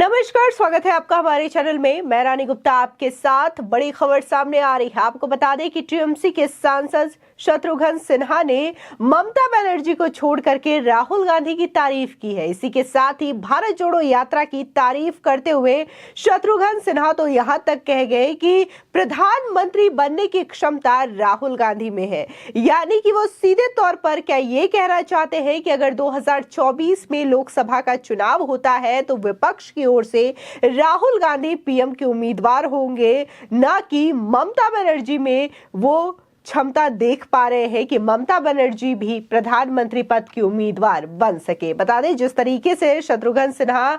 नमस्कार, स्वागत है आपका हमारे चैनल में। मैं रानी गुप्ता आपके साथ। बड़ी खबर सामने आ रही है। आपको बता दें कि टीएमसी के सांसद शत्रुघ्न सिन्हा ने ममता बनर्जी को छोड़ करके राहुल गांधी की तारीफ की है। इसी के साथ ही भारत जोड़ो यात्रा की तारीफ करते हुए शत्रुघ्न सिन्हा तो यहां तक कह गए कि प्रधानमंत्री बनने की क्षमता राहुल गांधी में है। यानी कि वो सीधे तौर पर क्या ये कहना चाहते हैं कि अगर 2024 में लोकसभा का चुनाव होता है तो विपक्ष की ओर से राहुल गांधी पीएम के उम्मीदवार होंगे, ना कि ममता बनर्जी में वो क्षमता देख पा रहे हैं कि ममता बनर्जी भी प्रधानमंत्री पद की उम्मीदवार बन सके। बता दें, जिस तरीके से शत्रुघ्न सिन्हा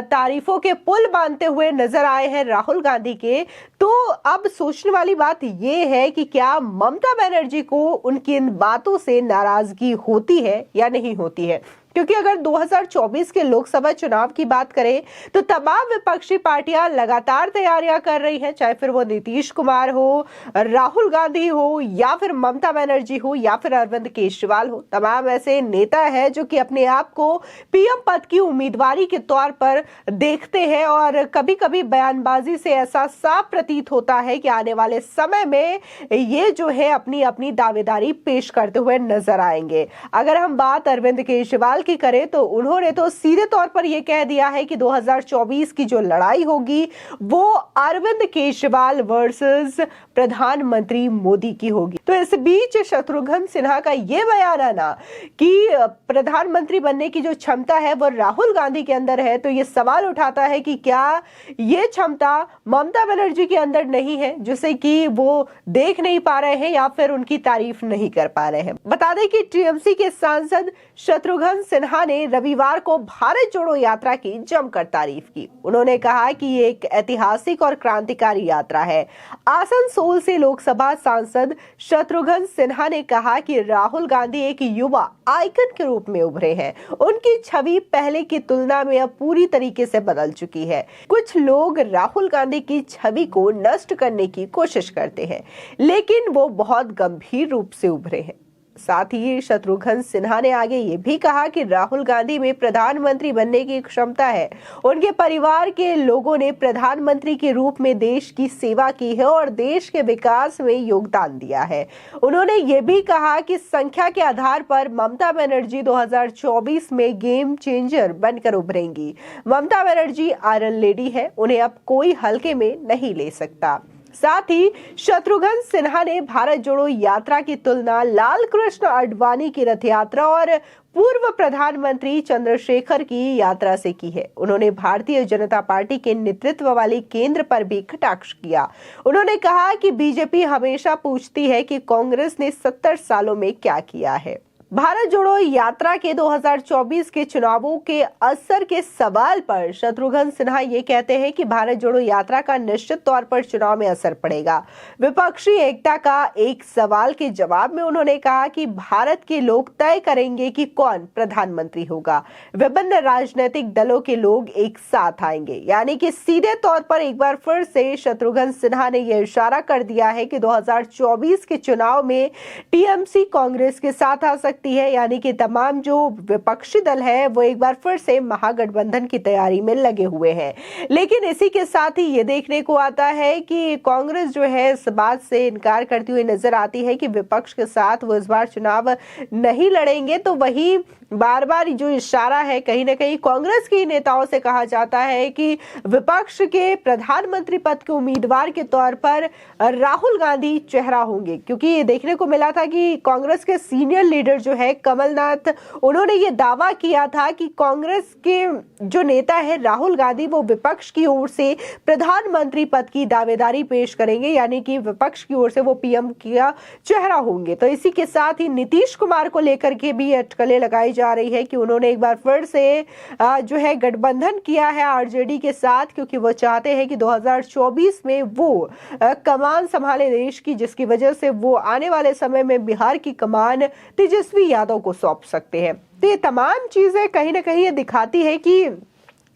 तारीफों के पुल बांधते हुए नजर आए हैं राहुल गांधी के, तो अब सोचने वाली बात यह है कि क्या ममता बनर्जी को उनकी इन बातों से नाराजगी होती है या नहीं होती है। क्योंकि अगर 2024 के लोकसभा चुनाव की बात करें तो तमाम विपक्षी पार्टियां लगातार तैयारियां कर रही हैं, चाहे फिर वो नीतीश कुमार हो, राहुल गांधी हो, या फिर ममता बनर्जी हो, या फिर अरविंद केजरीवाल हो। तमाम ऐसे नेता हैं जो कि अपने आप को पीएम पद की उम्मीदवारी के तौर पर देखते हैं और कभी कभी बयानबाजी से ऐसा साफ प्रतीत होता है कि आने वाले समय में ये जो है अपनी अपनी दावेदारी पेश करते हुए नजर आएंगे। अगर हम बात अरविंद केजरीवाल की करें तो उन्होंने तो सीधे तौर पर यह कह दिया है कि 2024 की जो लड़ाई होगी वो अरविंद केजरीवाल वर्सेस प्रधानमंत्री मोदी की होगी। तो इस बीच शत्रुघ्न सिन्हा का यह बयान आना कि प्रधानमंत्री बनने की जो क्षमता है वो राहुल गांधी के अंदर है, तो यह सवाल उठाता है कि क्या यह क्षमता ममता बनर्जी के अंदर नहीं है, जिसे कि वो देख नहीं पा रहे हैं या फिर उनकी तारीफ नहीं कर पा रहे हैं। बता दें कि टीएमसी के सांसद शत्रुघ्न सिन्हा ने रविवार को भारत जोड़ो यात्रा की जमकर तारीफ की। उन्होंने कहा कि ये एक ऐतिहासिक और क्रांतिकारी यात्रा है। आसनसोल से लोकसभा सांसद शत्रुघ्न सिन्हा ने कहा कि राहुल गांधी एक युवा आइकन के रूप में उभरे हैं। उनकी छवि पहले की तुलना में अब पूरी तरीके से बदल चुकी है। कुछ लोग राहुल गांधी की छवि को नष्ट करने की कोशिश करते हैं, लेकिन वो बहुत गंभीर रूप से उभरे हैं। साथ ही शत्रुघ्न सिन्हा ने आगे ये भी कहा कि राहुल गांधी में प्रधानमंत्री बनने की क्षमता है। उनके परिवार के लोगों ने प्रधानमंत्री के रूप में देश की सेवा की है और देश के विकास में योगदान दिया है। उन्होंने ये भी कहा कि संख्या के आधार पर ममता बनर्जी 2024 में गेम चेंजर बनकर उभरेंगी। ममता बनर्जी आयरन लेडी है, उन्हें अब कोई हल्के में नहीं ले सकता। साथ ही शत्रुघ्न सिन्हा ने भारत जोड़ो यात्रा की तुलना लाल कृष्ण आडवाणी की रथ यात्रा और पूर्व प्रधानमंत्री चंद्रशेखर की यात्रा से की है। उन्होंने भारतीय जनता पार्टी के नेतृत्व वाली केंद्र पर भी कटाक्ष किया। उन्होंने कहा कि बीजेपी हमेशा पूछती है कि कांग्रेस ने 70 सालों में क्या किया है। भारत जोड़ो यात्रा के 2024 के चुनावों के असर के सवाल पर शत्रुघ्न सिन्हा ये कहते हैं कि भारत जोड़ो यात्रा का निश्चित तौर पर चुनाव में असर पड़ेगा। विपक्षी एकता का एक सवाल के जवाब में उन्होंने कहा कि भारत के लोग तय करेंगे कि कौन प्रधानमंत्री होगा। विभिन्न राजनीतिक दलों के लोग एक साथ आएंगे। यानी कि सीधे तौर पर एक बार फिर से शत्रुघ्न सिन्हा ने यह इशारा कर दिया है कि 2024 के चुनाव में टीएमसी कांग्रेस के साथ आ सकती है। यानी कि तमाम जो विपक्षी दल है वो एक बार फिर से महागठबंधन की तैयारी में लगे हुए हैं। लेकिन इसी के साथ ही ये देखने को आता है कि कांग्रेस जो है इस बात से इनकार करती हुई नजर आती है कि विपक्ष के साथ वो इस बार चुनाव नहीं लड़ेंगे। तो वही बार बार जो इशारा है कहीं ना कहीं कांग्रेस के नेताओं से कहा जाता है कि विपक्ष के प्रधानमंत्री पद के उम्मीदवार के तौर पर राहुल गांधी चेहरा होंगे। क्योंकि ये देखने को मिला था कि कांग्रेस के सीनियर लीडर जो है कमलनाथ, उन्होंने ये दावा किया था कि कांग्रेस के जो नेता है राहुल गांधी वो विपक्ष की ओर से प्रधानमंत्री पद की दावेदारी पेश करेंगे। यानी कि विपक्ष की ओर से वो पीएम का चेहरा होंगे। तो इसी के साथ ही नीतीश कुमार को लेकर के भी अटकलें लगाई जा रही है कि उन्होंने एक बार फिर से जो है गठबंधन किया है आरजेडी के साथ, क्योंकि वो चाहते हैं कि 2024 में वो कमान संभाले देश की, जिसकी वजह से वो आने वाले समय में बिहार की कमान तेजस्वी यादव को सौंप सकते हैं। तो ये तमाम चीजें कहीं ना कहीं ये दिखाती है कि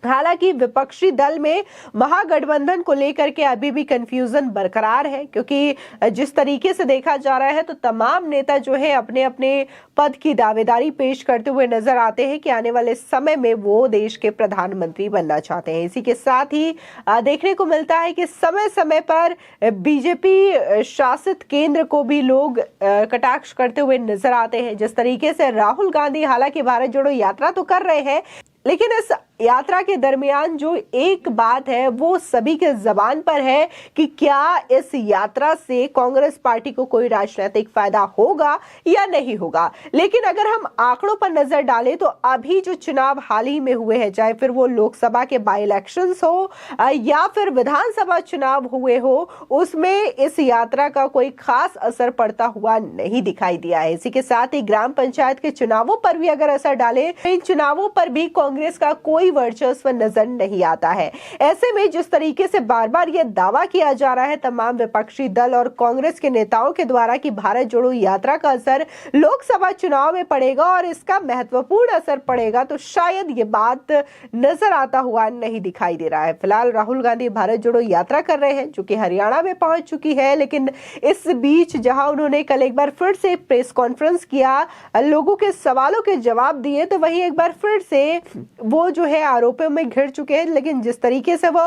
हालांकि विपक्षी दल में महागठबंधन को लेकर के अभी भी कंफ्यूजन बरकरार है, क्योंकि जिस तरीके से देखा जा रहा है तो तमाम नेता जो है अपने अपने पद की दावेदारी पेश करते हुए नजर आते हैं कि आने वाले समय में वो देश के प्रधानमंत्री बनना चाहते हैं। इसी के साथ ही देखने को मिलता है कि समय समय पर बीजेपी शासित केंद्र को भी लोग कटाक्ष करते हुए नजर आते हैं। जिस तरीके से राहुल गांधी हालांकि भारत जोड़ो यात्रा तो कर रहे हैं, लेकिन इस यात्रा के दरमियान जो एक बात है वो सभी के जबान पर है कि क्या इस यात्रा से कांग्रेस पार्टी को कोई राजनीतिक फायदा होगा या नहीं होगा। लेकिन अगर हम आंकड़ों पर नजर डालें तो अभी जो चुनाव हाल ही में हुए हैं, चाहे फिर वो लोकसभा के बाई इलेक्शंस हो या फिर विधानसभा चुनाव हुए हो, उसमें इस यात्रा का कोई खास असर पड़ता हुआ नहीं दिखाई दिया है। इसी के साथ ही ग्राम पंचायत के चुनावों पर भी अगर असर डाले तो इन चुनावों पर भी कांग्रेस का कोई वर्चस्व नजर नहीं आता है। ऐसे में जिस तरीके से बार बार यह दावा किया जा रहा है तमाम विपक्षी दल और कांग्रेस के नेताओं के द्वारा कि भारत जोड़ो यात्रा का असर लोकसभा चुनाव में पड़ेगा और इसका महत्वपूर्ण असर पड़ेगा, तो शायद ये बात नजर आता हुआ नहीं दिखाई दे रहा है। फिलहाल राहुल गांधी भारत जोड़ो यात्रा कर रहे हैं जो कि हरियाणा में पहुंच चुकी है, लेकिन इस बीच जहां उन्होंने कल एक बार फिर से प्रेस कॉन्फ्रेंस किया, लोगों के सवालों के जवाब दिए, तो वहीं एक बार फिर से वो जो है आरोपों में घिर चुके हैं। लेकिन जिस तरीके से वो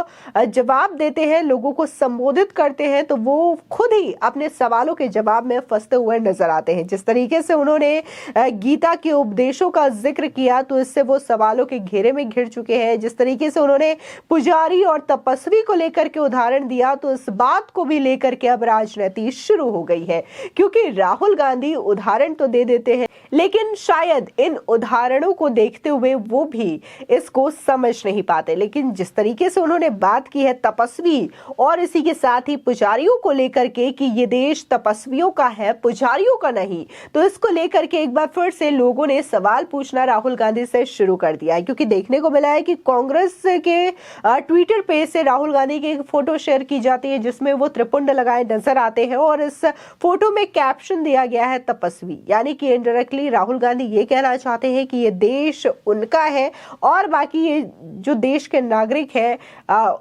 जवाब देते हैं, लोगों को संबोधित करते हैं, तो वो खुद ही अपने सवालों के जवाब में फंसते हुए नजर आते हैं। जिस तरीके से उन्होंने गीता के उपदेशों का जिक्र किया तो इससे वो सवालों के घेरे में घिर चुके हैं। जिस तरीके से उन्होंने पुजारी और तपस्वी को लेकर के उदाहरण दिया तो इस बात को भी लेकर के अब राजनीति शुरू हो गई है, क्योंकि राहुल गांधी उदाहरण तो दे देते हैं लेकिन शायद इन उदाहरणों को देखते हुए वो भी इसको समझ नहीं पाते। लेकिन जिस तरीके से उन्होंने बात की है तपस्वी और इसी के साथ ही पुजारियों को लेकर के कि ये देश तपस्वियों का है, पुजारियों का नहीं, तो इसको लेकर के एक बार फिर से लोगों ने सवाल पूछना राहुल गांधी से शुरू कर दिया है। क्योंकि देखने को मिला है कि कांग्रेस के ट्विटर पेज से राहुल गांधी की एक फोटो शेयर की जाती है जिसमें वो त्रिपुंड लगाए नजर आते हैं और इस फोटो में कैप्शन दिया गया है तपस्वी, यानी कि इनडायरेक्टली राहुल गांधी ये कहना चाहते हैं कि ये देश उनका है और बाकी ये जो देश के नागरिक हैं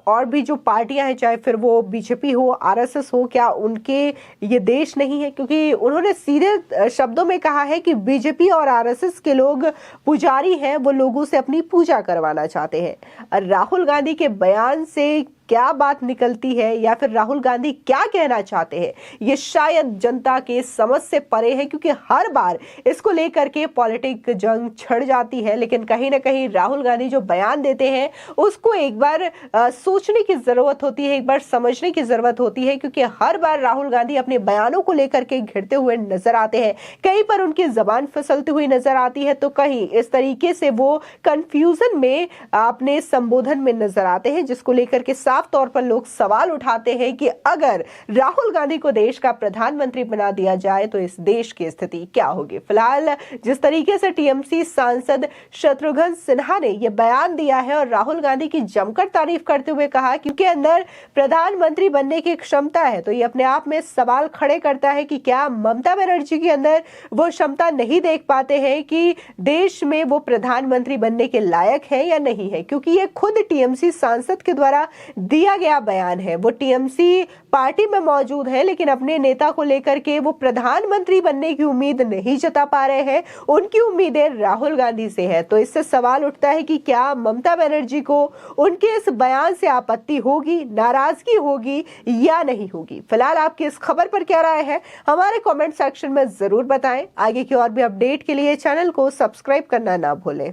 और भी जो पार्टियां हैं, चाहे फिर वो बीजेपी हो, आरएसएस हो, क्या उनके ये देश नहीं है। क्योंकि उन्होंने सीधे शब्दों में कहा है कि बीजेपी और आरएसएस के लोग पुजारी हैं, वो लोगों से अपनी पूजा करवाना चाहते हैं। राहुल गांधी के बयान से क्या बात निकलती है या फिर राहुल गांधी क्या कहना चाहते हैं, ये शायद जनता के समझ से परे है, क्योंकि हर बार इसको लेकर के पॉलिटिक जंग छिड़ जाती है। लेकिन कहीं ना कहीं राहुल गांधी जो बयान देते हैं उसको एक बार सोचने की जरूरत होती है, एक बार समझने की जरूरत होती है, क्योंकि हर बार राहुल गांधी अपने बयानों को लेकर के घिरते हुए नजर आते हैं। कहीं पर उनकी जबान फिसलती हुई नजर आती है तो कहीं इस तरीके से वो कंफ्यूजन में अपने संबोधन में नजर आते हैं, जिसको लेकर के साफ तौर पर लोग सवाल उठाते हैं कि अगर राहुल गांधी को देश का प्रधानमंत्री बना दिया जाए तो इस देश की स्थिति क्या होगी। फिलहाल जिस तरीके से टीएमसी सांसद शत्रुघ्न सिन्हा ने यह बयान दिया है और राहुल गांधी की जमकर तारीफ करते हुए कहा कि उनके अंदर प्रधानमंत्री बनने की क्षमता है, तो ये अपने आप में सवाल खड़े करता है कि क्या ममता बनर्जी के अंदर वो क्षमता नहीं देख पाते हैं कि देश में वो प्रधानमंत्री बनने के लायक है या नहीं है। क्योंकि ये खुद टीएमसी सांसद के द्वारा दिया गया बयान है। वो टीएमसी पार्टी में मौजूद है लेकिन अपने नेता को लेकर के वो प्रधानमंत्री बनने की उम्मीद नहीं जता पा रहे हैं, उनकी उम्मीदें राहुल गांधी से है। तो इससे सवाल उठता है कि क्या ममता बनर्जी को उनके इस बयान से आपत्ति होगी, नाराजगी होगी या नहीं होगी। फिलहाल आपकी इस खबर पर क्या राय है हमारे कमेंट सेक्शन में जरूर बताएं। आगे की और भी अपडेट के लिए चैनल को सब्सक्राइब करना ना भूलें।